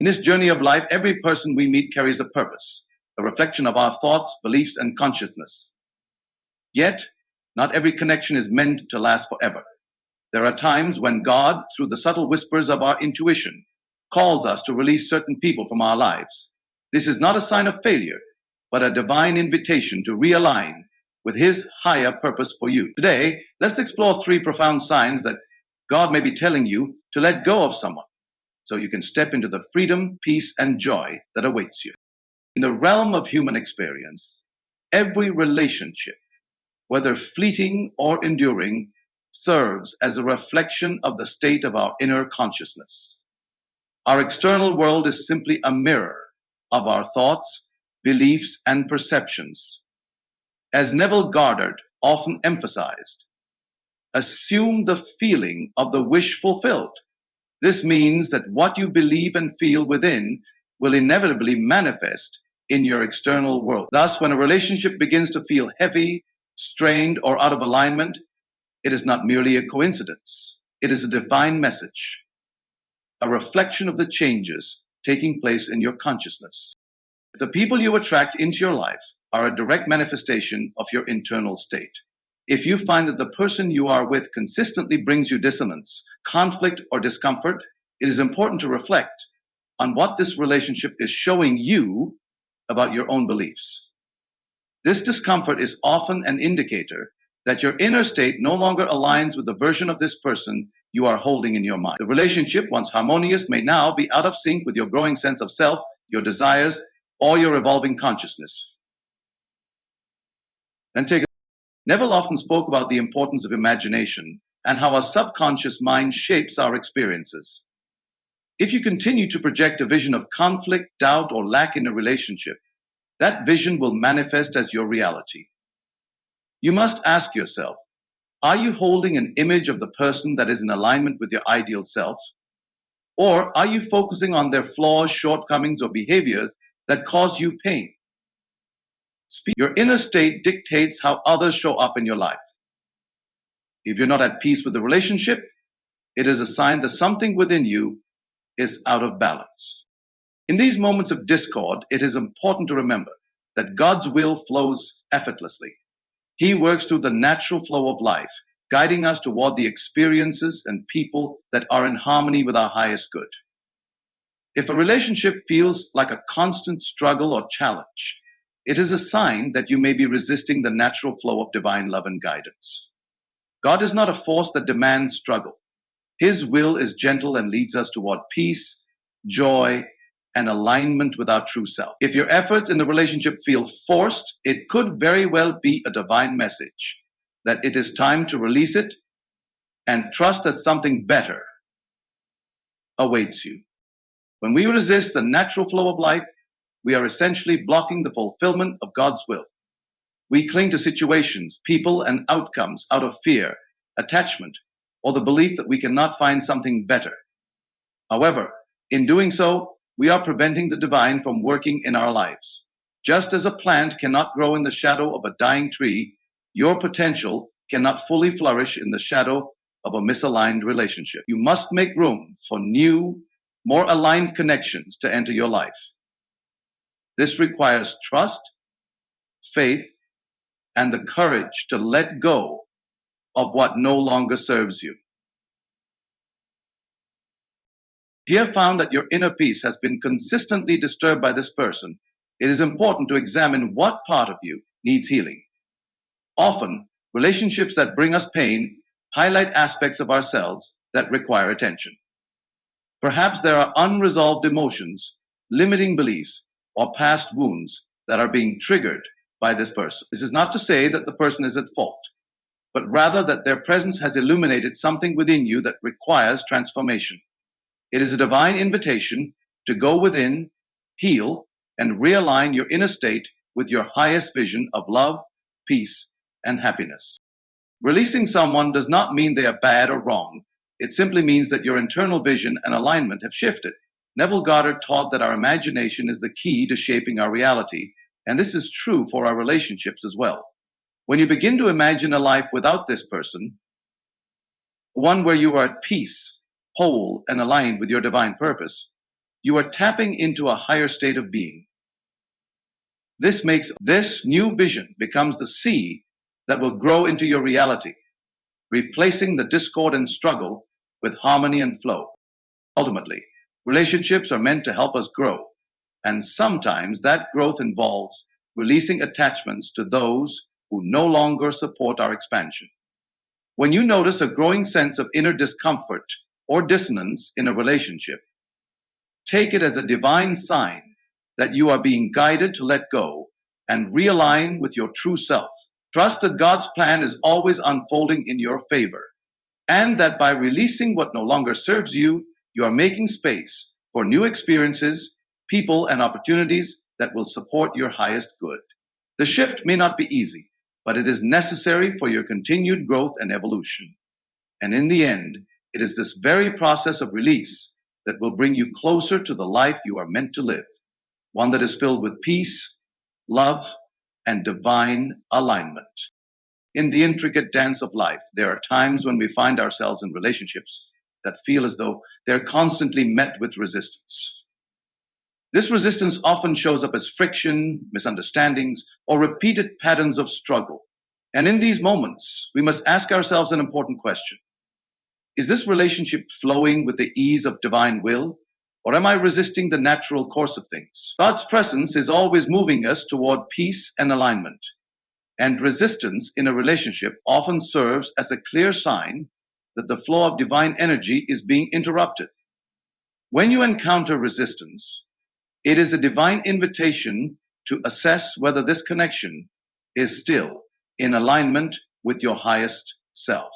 In this journey of life, every person we meet carries a purpose, a reflection of our thoughts, beliefs, and consciousness. Yet, not every connection is meant to last forever. There are times when God, through the subtle whispers of our intuition, calls us to release certain people from our lives. This is not a sign of failure, but a divine invitation to realign with His higher purpose for you. Today, let's explore three profound signs that God may be telling you to let go of someone so you can step into the freedom, peace, and joy that awaits you. In the realm of human experience, every relationship, whether fleeting or enduring, serves as a reflection of the state of our inner consciousness. Our external world is simply a mirror of our thoughts, beliefs, and perceptions. As Neville Goddard often emphasized, assume the feeling of the wish fulfilled. This means that what you believe and feel within will inevitably manifest in your external world. Thus, when a relationship begins to feel heavy, strained, or out of alignment, it is not merely a coincidence. It is a divine message, a reflection of the changes taking place in your consciousness. The people you attract into your life are a direct manifestation of your internal state. If you find that the person you are with consistently brings you dissonance, conflict, or discomfort, it is important to reflect on what this relationship is showing you about your own beliefs. This discomfort is often an indicator that your inner state no longer aligns with the version of this person you are holding in your mind. The relationship, once harmonious, may now be out of sync with your growing sense of self, your desires, or your evolving consciousness. Neville often spoke about the importance of imagination and how our subconscious mind shapes our experiences. If you continue to project a vision of conflict, doubt, or lack in a relationship, that vision will manifest as your reality. You must ask yourself, are you holding an image of the person that is in alignment with your ideal self? Or are you focusing on their flaws, shortcomings, or behaviors that cause you pain? Your inner state dictates how others show up in your life. If you're not at peace with the relationship, it is a sign that something within you is out of balance. In these moments of discord, it is important to remember that God's will flows effortlessly. He works through the natural flow of life, guiding us toward the experiences and people that are in harmony with our highest good. If a relationship feels like a constant struggle or challenge, it is a sign that you may be resisting the natural flow of divine love and guidance. God is not a force that demands struggle. His will is gentle and leads us toward peace, joy, and alignment with our true self. If your efforts in the relationship feel forced, it could very well be a divine message that it is time to release it and trust that something better awaits you. When we resist the natural flow of life, we are essentially blocking the fulfillment of God's will. We cling to situations, people, and outcomes out of fear, attachment, or the belief that we cannot find something better. However, in doing so, we are preventing the divine from working in our lives. Just as a plant cannot grow in the shadow of a dying tree, your potential cannot fully flourish in the shadow of a misaligned relationship. You must make room for new, more aligned connections to enter your life. This requires trust, faith, and the courage to let go of what no longer serves you. If you have found that your inner peace has been consistently disturbed by this person, it is important to examine what part of you needs healing. Often, relationships that bring us pain highlight aspects of ourselves that require attention. Perhaps there are unresolved emotions, limiting beliefs, or past wounds that are being triggered by this person. This is not to say that the person is at fault, but rather that their presence has illuminated something within you that requires transformation. It is a divine invitation to go within, heal, and realign your inner state with your highest vision of love, peace, and happiness. Releasing someone does not mean they are bad or wrong. It simply means that your internal vision and alignment have shifted. Neville Goddard taught that our imagination is the key to shaping our reality, and this is true for our relationships as well. When you begin to imagine a life without this person, one where you are at peace, whole, and aligned with your divine purpose, You are tapping into a higher state of being. This new vision becomes the seed that will grow into your reality, replacing the discord and struggle with harmony and flow. Ultimately, relationships are meant to help us grow, and sometimes that growth involves releasing attachments to those who no longer support our expansion. When you notice a growing sense of inner discomfort or dissonance in a relationship, take it as a divine sign that you are being guided to let go and realign with your true self. Trust that God's plan is always unfolding in your favor, and that by releasing what no longer serves you, you are making space for new experiences, people, and opportunities that will support your highest good. The shift may not be easy, but it is necessary for your continued growth and evolution. And in the end, it is this very process of release that will bring you closer to the life you are meant to live, one that is filled with peace, love, and divine alignment. In the intricate dance of life, there are times when we find ourselves in relationships that feel as though they're constantly met with resistance. This resistance often shows up as friction, misunderstandings, or repeated patterns of struggle. And in these moments, we must ask ourselves an important question. Is this relationship flowing with the ease of divine will, or am I resisting the natural course of things? God's presence is always moving us toward peace and alignment, and resistance in a relationship often serves as a clear sign that the flow of divine energy is being interrupted. When you encounter resistance, it is a divine invitation to assess whether this connection is still in alignment with your highest self.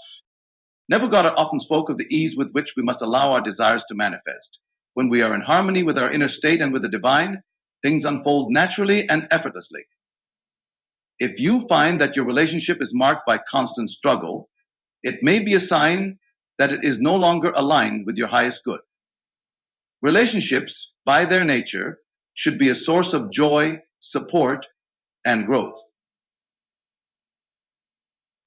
Neville Goddard often spoke of the ease with which we must allow our desires to manifest. When we are in harmony with our inner state and with the divine, things unfold naturally and effortlessly. If you find that your relationship is marked by constant struggle, it may be a sign that it is no longer aligned with your highest good. Relationships, by their nature, should be a source of joy, support, and growth.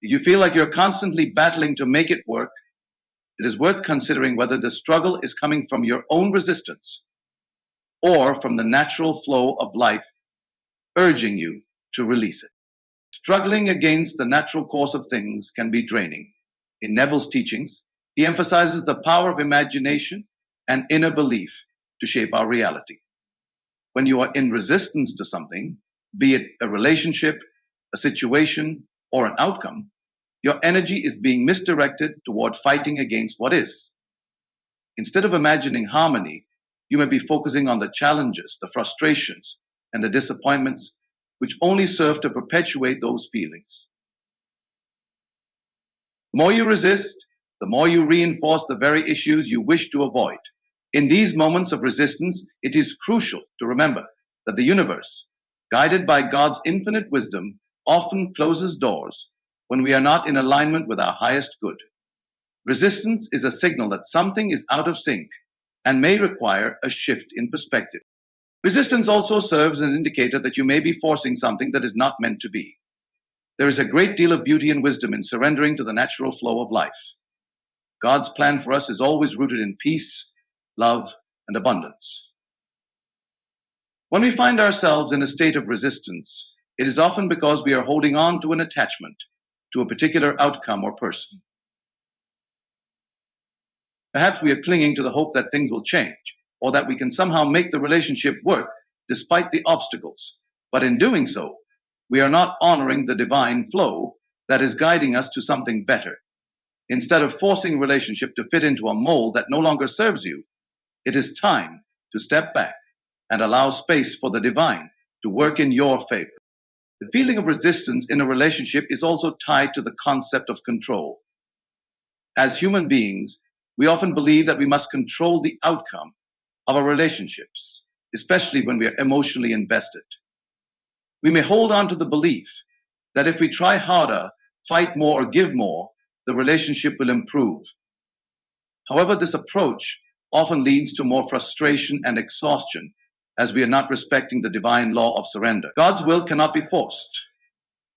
If you feel like you're constantly battling to make it work, it is worth considering whether the struggle is coming from your own resistance or from the natural flow of life urging you to release it. Struggling against the natural course of things can be draining. In Neville's teachings, he emphasizes the power of imagination and inner belief to shape our reality. When you are in resistance to something, be it a relationship, a situation, or an outcome, your energy is being misdirected toward fighting against what is. Instead of imagining harmony, you may be focusing on the challenges, the frustrations, and the disappointments which only serve to perpetuate those feelings. The more you resist, the more you reinforce the very issues you wish to avoid. In these moments of resistance, it is crucial to remember that the universe, guided by God's infinite wisdom, often closes doors when we are not in alignment with our highest good. Resistance is a signal that something is out of sync and may require a shift in perspective. Resistance also serves as an indicator that you may be forcing something that is not meant to be. There is a great deal of beauty and wisdom in surrendering to the natural flow of life. God's plan for us is always rooted in peace, love, and abundance. When we find ourselves in a state of resistance, it is often because we are holding on to an attachment to a particular outcome or person. Perhaps we are clinging to the hope that things will change, or that we can somehow make the relationship work despite the obstacles. But in doing so, we are not honoring the divine flow that is guiding us to something better. Instead of forcing a relationship to fit into a mold that no longer serves you, it is time to step back and allow space for the divine to work in your favor. The feeling of resistance in a relationship is also tied to the concept of control. As human beings, we often believe that we must control the outcome of our relationships, especially when we are emotionally invested. We may hold on to the belief that if we try harder, fight more, or give more, the relationship will improve. However, this approach often leads to more frustration and exhaustion as we are not respecting the divine law of surrender. God's will cannot be forced.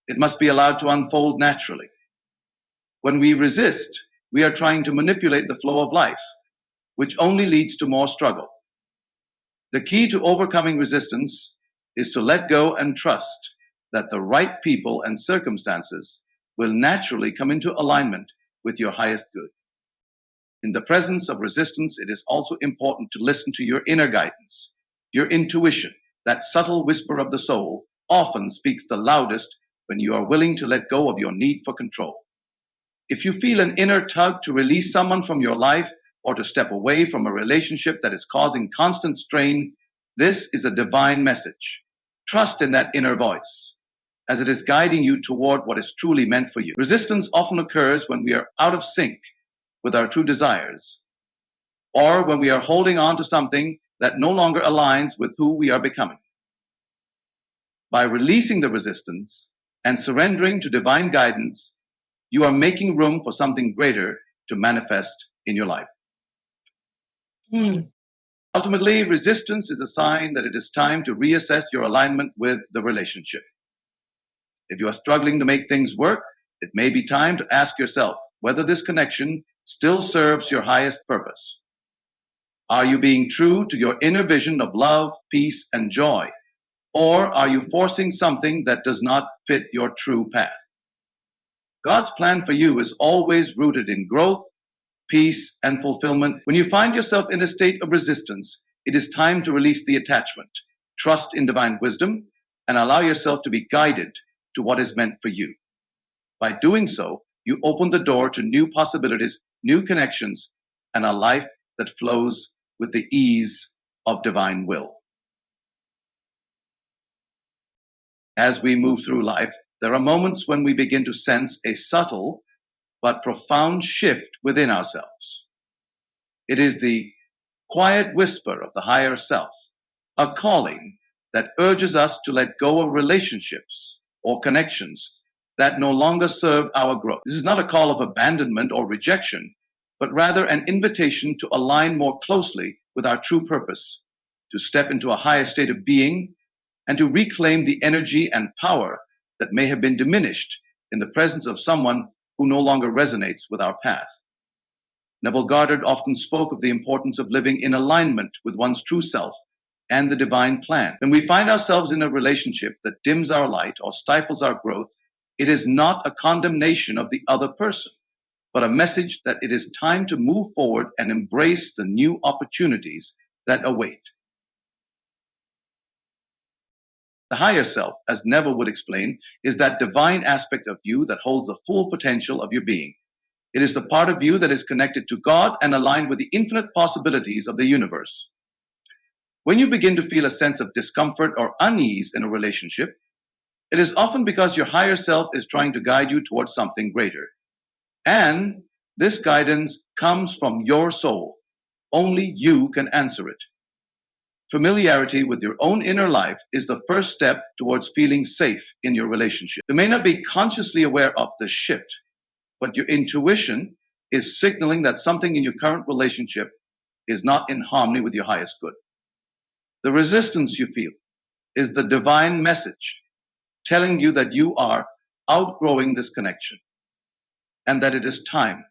It must be allowed to unfold naturally. When we resist, we are trying to manipulate the flow of life, which only leads to more struggle. The key to overcoming resistance is to let go and trust that the right people and circumstances will naturally come into alignment with your highest good. In the presence of resistance, it is also important to listen to your inner guidance. Your intuition, that subtle whisper of the soul, often speaks the loudest when you are willing to let go of your need for control. If you feel an inner tug to release someone from your life or to step away from a relationship that is causing constant strain, this is a divine message. Trust in that inner voice, as it is guiding you toward what is truly meant for you. Resistance often occurs when we are out of sync with our true desires, or when we are holding on to something that no longer aligns with who we are becoming. By releasing the resistance and surrendering to divine guidance, you are making room for something greater to manifest in your life. Ultimately, resistance is a sign that it is time to reassess your alignment with the relationship. If you are struggling to make things work, it may be time to ask yourself whether this connection still serves your highest purpose. Are you being true to your inner vision of love, peace, and joy? Or are you forcing something that does not fit your true path? God's plan for you is always rooted in growth, peace, and fulfillment. When you find yourself in a state of resistance, it is time to release the attachment, trust in divine wisdom, and allow yourself to be guided to what is meant for you. By doing so, you open the door to new possibilities, new connections, and a life that flows with the ease of divine will. As we move through life, there are moments when we begin to sense a subtle but profound shift within ourselves. It is the quiet whisper of the higher self, a calling that urges us to let go of relationships or connections that no longer serve our growth. This is not a call of abandonment or rejection, but rather an invitation to align more closely with our true purpose, to step into a higher state of being, and to reclaim the energy and power that may have been diminished in the presence of someone who no longer resonates with our path. Neville Goddard often spoke of the importance of living in alignment with one's true self and the divine plan. When we find ourselves in a relationship that dims our light or stifles our growth, it is not a condemnation of the other person, but a message that it is time to move forward and embrace the new opportunities that await. The higher self, as Neville would explain, is that divine aspect of you that holds the full potential of your being. It is the part of you that is connected to God and aligned with the infinite possibilities of the universe. When you begin to feel a sense of discomfort or unease in a relationship, it is often because your higher self is trying to guide you towards something greater. And this guidance comes from your soul. Only you can answer it. Familiarity with your own inner life is the first step towards feeling safe in your relationship. You may not be consciously aware of the shift, but your intuition is signaling that something in your current relationship is not in harmony with your highest good. The resistance you feel is the divine message telling you that you are outgrowing this connection and that it is time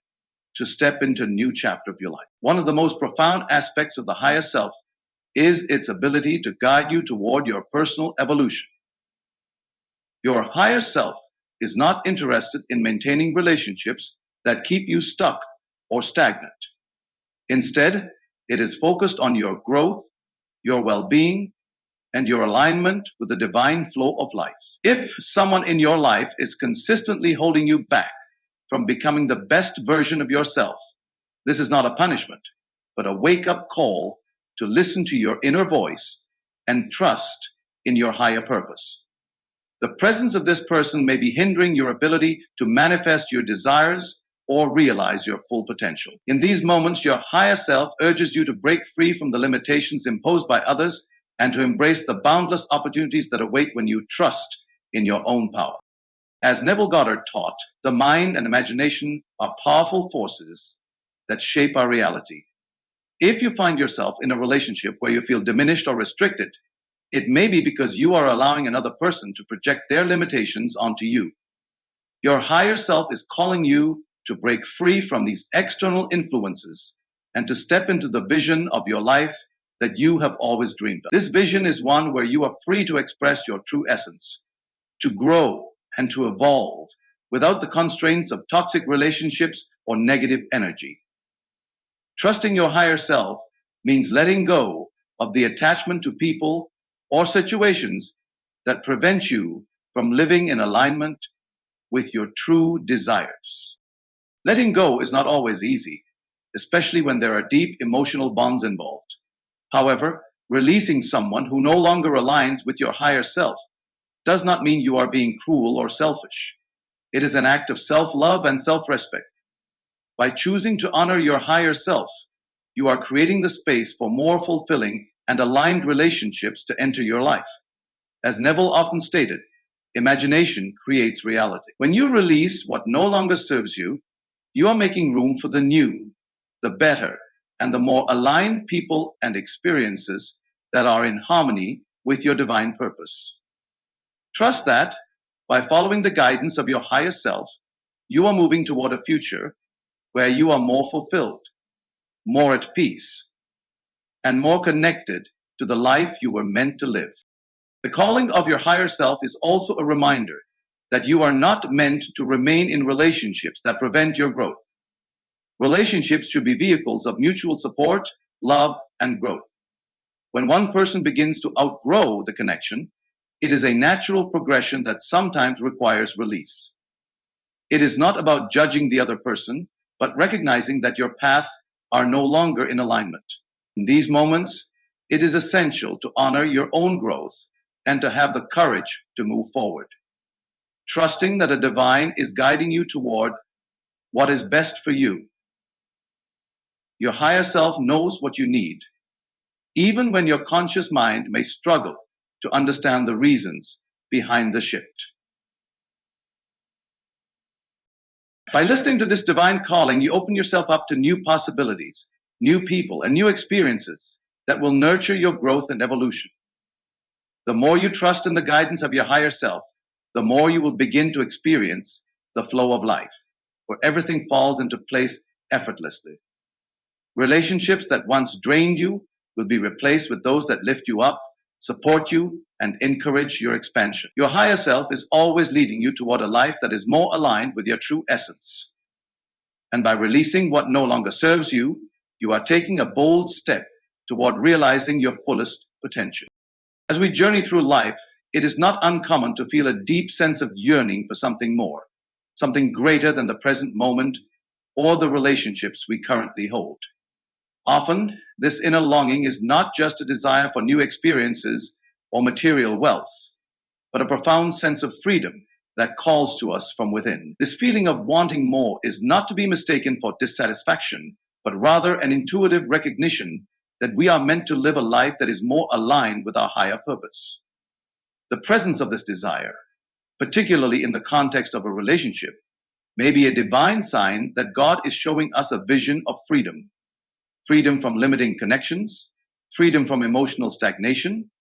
to step into a new chapter of your life. One of the most profound aspects of the higher self is its ability to guide you toward your personal evolution. Your higher self is not interested in maintaining relationships that keep you stuck or stagnant. Instead, it is focused on your growth, your well-being, and your alignment with the divine flow of life. If someone in your life is consistently holding you back from becoming the best version of yourself, this is not a punishment, but a wake-up call to listen to your inner voice and trust in your higher purpose. The presence of this person may be hindering your ability to manifest your desires or realize your full potential. In these moments, your higher self urges you to break free from the limitations imposed by others and to embrace the boundless opportunities that await when you trust in your own power. As Neville Goddard taught, the mind and imagination are powerful forces that shape our reality. If you find yourself in a relationship where you feel diminished or restricted, it may be because you are allowing another person to project their limitations onto you. Your higher self is calling you to break free from these external influences and to step into the vision of your life that you have always dreamed of. This vision is one where you are free to express your true essence, to grow and to evolve without the constraints of toxic relationships or negative energy. Trusting your higher self means letting go of the attachment to people or situations that prevent you from living in alignment with your true desires. Letting go is not always easy, especially when there are deep emotional bonds involved. However, releasing someone who no longer aligns with your higher self does not mean you are being cruel or selfish. It is an act of self-love and self-respect. By choosing to honor your higher self, you are creating the space for more fulfilling and aligned relationships to enter your life. As Neville often stated, imagination creates reality. When you release what no longer serves you, you are making room for the new, the better, and the more aligned people and experiences that are in harmony with your divine purpose. Trust that by following the guidance of your higher self, you are moving toward a future where you are more fulfilled, more at peace, and more connected to the life you were meant to live. The calling of your higher self is also a reminder that you are not meant to remain in relationships that prevent your growth. Relationships should be vehicles of mutual support, love, and growth. When one person begins to outgrow the connection, it is a natural progression that sometimes requires release. It is not about judging the other person, but recognizing that your paths are no longer in alignment. In these moments, it is essential to honor your own growth and to have the courage to move forward, trusting that a divine is guiding you toward what is best for you. Your higher self knows what you need, even when your conscious mind may struggle to understand the reasons behind the shift. By listening to this divine calling, you open yourself up to new possibilities, new people, and new experiences that will nurture your growth and evolution. The more you trust in the guidance of your higher self, the more you will begin to experience the flow of life, where everything falls into place effortlessly. Relationships that once drained you will be replaced with those that lift you up, support you, and encourage your expansion. Your higher self is always leading you toward a life that is more aligned with your true essence. And by releasing what no longer serves you, you are taking a bold step toward realizing your fullest potential. As we journey through life, it is not uncommon to feel a deep sense of yearning for something more, something greater than the present moment or the relationships we currently hold. Often, this inner longing is not just a desire for new experiences or material wealth, but a profound sense of freedom that calls to us from within. This feeling of wanting more is not to be mistaken for dissatisfaction, but rather an intuitive recognition that we are meant to live a life that is more aligned with our higher purpose. The presence of this desire, particularly in the context of a relationship, may be a divine sign that God is showing us a vision of freedom. Freedom from limiting connections, freedom from emotional stagnation,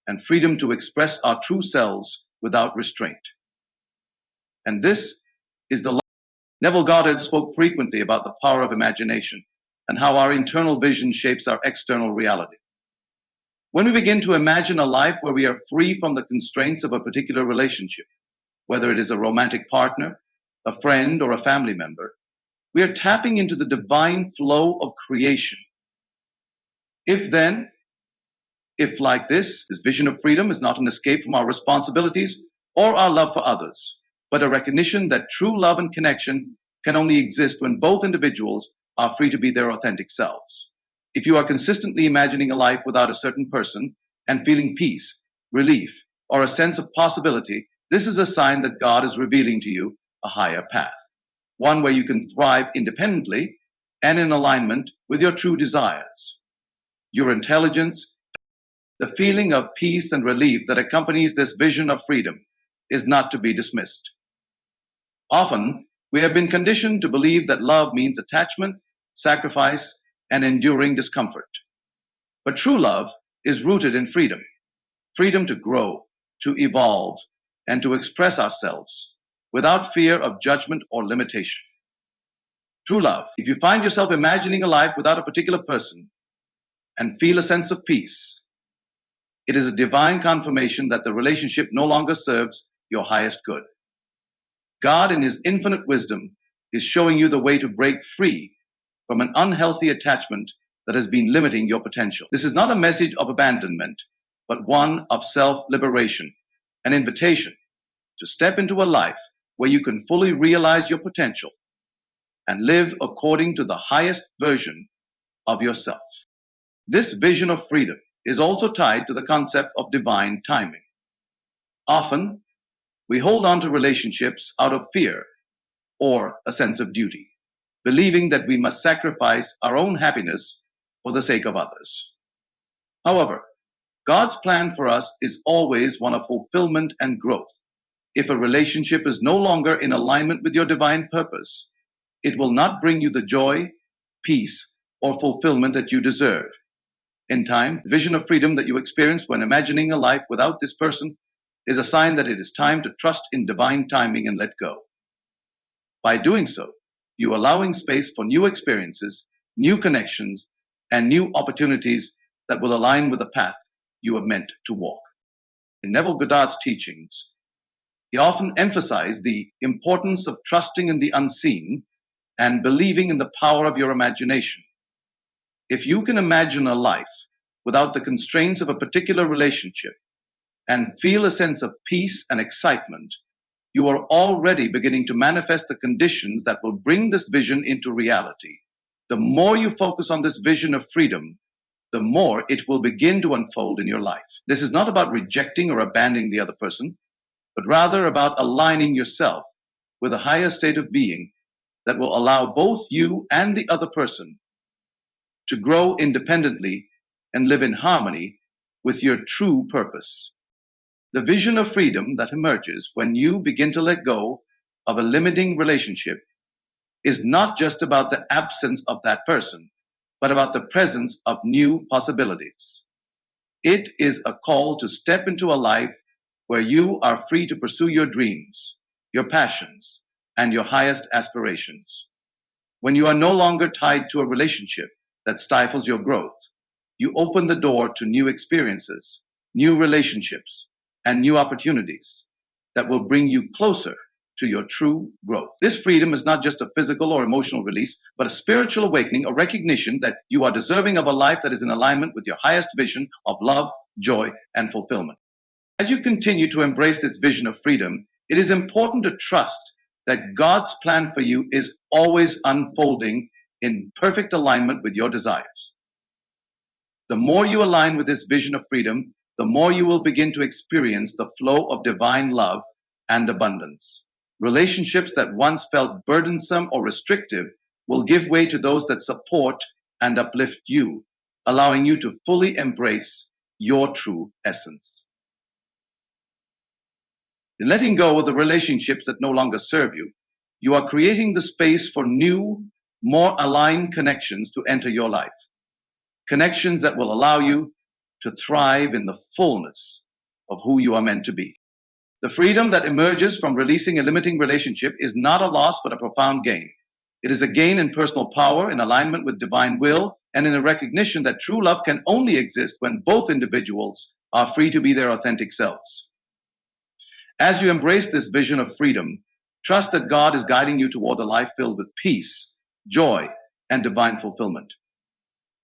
and freedom to express our true selves without restraint. And this is the Neville Goddard spoke frequently about the power of imagination and how our internal vision shapes our external reality. When we begin to imagine a life where we are free from the constraints of a particular relationship, whether it is a romantic partner, a friend, or a family member, we are tapping into the divine flow of creation. If then, if like this vision of freedom is not an escape from our responsibilities or our love for others, but a recognition that true love and connection can only exist when both individuals are free to be their authentic selves. If you are consistently imagining a life without a certain person and feeling peace, relief, or a sense of possibility, this is a sign that God is revealing to you a higher path, one where you can thrive independently and in alignment with your true desires. Your intelligence, the feeling of peace and relief that accompanies this vision of freedom is not to be dismissed. Often, we have been conditioned to believe that love means attachment, sacrifice, and enduring discomfort. But true love is rooted in freedom, freedom to grow, to evolve, and to express ourselves without fear of judgment or limitation. True love, if you find yourself imagining a life without a particular person, and feel a sense of peace. It is a divine confirmation that the relationship no longer serves your highest good. God, in His infinite wisdom, is showing you the way to break free from an unhealthy attachment that has been limiting your potential. This is not a message of abandonment, but one of self-liberation, an invitation to step into a life where you can fully realize your potential and live according to the highest version of yourself. This vision of freedom is also tied to the concept of divine timing. Often, we hold on to relationships out of fear or a sense of duty, believing that we must sacrifice our own happiness for the sake of others. However, God's plan for us is always one of fulfillment and growth. If a relationship is no longer in alignment with your divine purpose, it will not bring you the joy, peace, or fulfillment that you deserve. In time, the vision of freedom that you experience when imagining a life without this person is a sign that it is time to trust in divine timing and let go. By doing so, you are allowing space for new experiences, new connections, and new opportunities that will align with the path you are meant to walk. In Neville Goddard's teachings, he often emphasized the importance of trusting in the unseen and believing in the power of your imagination. If you can imagine a life without the constraints of a particular relationship and feel a sense of peace and excitement, you are already beginning to manifest the conditions that will bring this vision into reality. The more you focus on this vision of freedom, the more it will begin to unfold in your life. This is not about rejecting or abandoning the other person, but rather about aligning yourself with a higher state of being that will allow both you and the other person to grow independently and live in harmony with your true purpose. The vision of freedom that emerges when you begin to let go of a limiting relationship is not just about the absence of that person, but about the presence of new possibilities. It is a call to step into a life where you are free to pursue your dreams, your passions, and your highest aspirations. When you are no longer tied to a relationship that stifles your growth, you open the door to new experiences, new relationships, and new opportunities that will bring you closer to your true growth. This freedom is not just a physical or emotional release, but a spiritual awakening, a recognition that you are deserving of a life that is in alignment with your highest vision of love, joy, and fulfillment. As you continue to embrace this vision of freedom, it is important to trust that God's plan for you is always unfolding in perfect alignment with your desires. The more you align with this vision of freedom, the more you will begin to experience the flow of divine love and abundance. Relationships that once felt burdensome or restrictive will give way to those that support and uplift you, allowing you to fully embrace your true essence. In letting go of the relationships that no longer serve you, you are creating the space for new, more aligned connections to enter your life. Connections that will allow you to thrive in the fullness of who you are meant to be. The freedom that emerges from releasing a limiting relationship is not a loss, but a profound gain. It is a gain in personal power, in alignment with divine will, and in the recognition that true love can only exist when both individuals are free to be their authentic selves. As you embrace this vision of freedom, trust that God is guiding you toward a life filled with peace, joy, and divine fulfillment.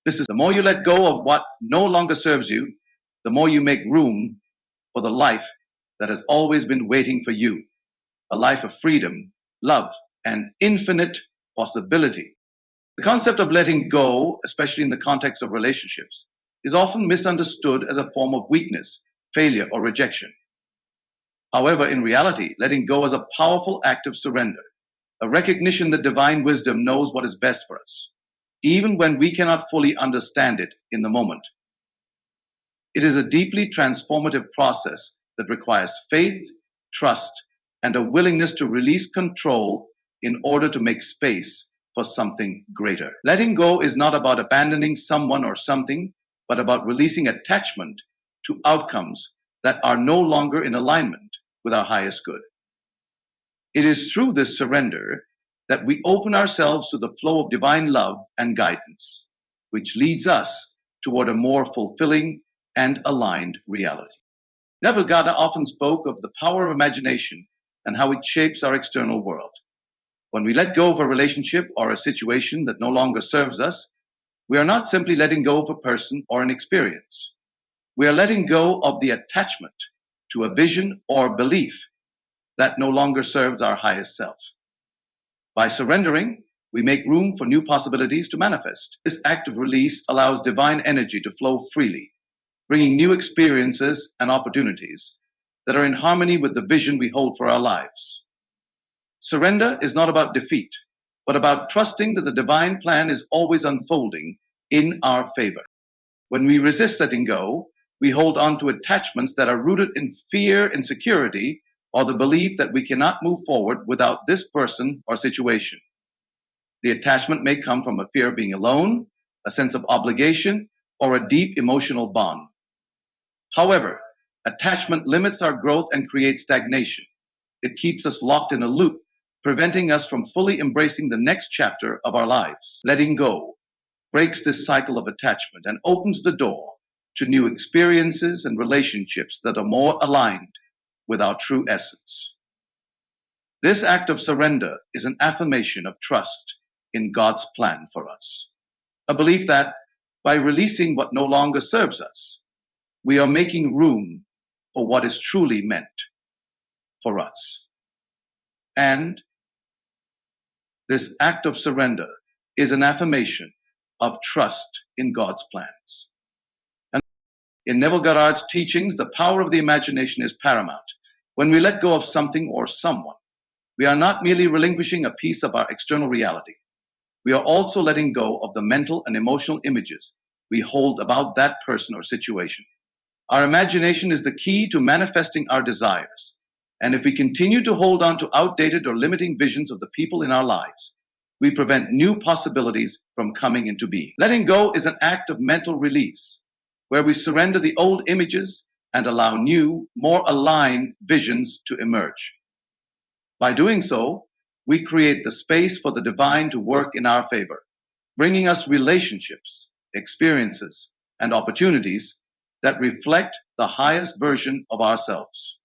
This is the more you let go of what no longer serves you, the more you make room for the life that has always been waiting for you, a life of freedom, love, and infinite possibility. The concept of letting go, especially in the context of relationships, is often misunderstood as a form of weakness, failure, or rejection. However, in reality, letting go is a powerful act of surrender, a recognition that divine wisdom knows what is best for us, even when we cannot fully understand it in the moment. It is a deeply transformative process that requires faith, trust, and a willingness to release control in order to make space for something greater. Letting go is not about abandoning someone or something, but about releasing attachment to outcomes that are no longer in alignment with our highest good. It is through this surrender that we open ourselves to the flow of divine love and guidance, which leads us toward a more fulfilling and aligned reality. Neville Goddard often spoke of the power of imagination and how it shapes our external world. When we let go of a relationship or a situation that no longer serves us, we are not simply letting go of a person or an experience. We are letting go of the attachment to a vision or belief that no longer serves our highest self. By surrendering, we make room for new possibilities to manifest. This act of release allows divine energy to flow freely, bringing new experiences and opportunities that are in harmony with the vision we hold for our lives. Surrender is not about defeat, but about trusting that the divine plan is always unfolding in our favor. When we resist letting go, we hold on to attachments that are rooted in fear, insecurity, or the belief that we cannot move forward without this person or situation. The attachment may come from a fear of being alone, a sense of obligation, or a deep emotional bond. However, attachment limits our growth and creates stagnation. It keeps us locked in a loop, preventing us from fully embracing the next chapter of our lives. Letting go breaks this cycle of attachment and opens the door to new experiences and relationships that are more aligned with our true essence. This act of surrender is an affirmation of trust in God's plan for us, a belief that by releasing what no longer serves us, we are making room for what is truly meant for us. And this act of surrender is an affirmation of trust in God's plans. And in Neville Goddard's teachings, the power of the imagination is paramount. When we let go of something or someone, we are not merely relinquishing a piece of our external reality. We are also letting go of the mental and emotional images we hold about that person or situation. Our imagination is the key to manifesting our desires. And if we continue to hold on to outdated or limiting visions of the people in our lives, we prevent new possibilities from coming into being. Letting go is an act of mental release, where we surrender the old images and allow new, more aligned visions to emerge. By doing so, we create the space for the divine to work in our favor, bringing us relationships, experiences, and opportunities that reflect the highest version of ourselves.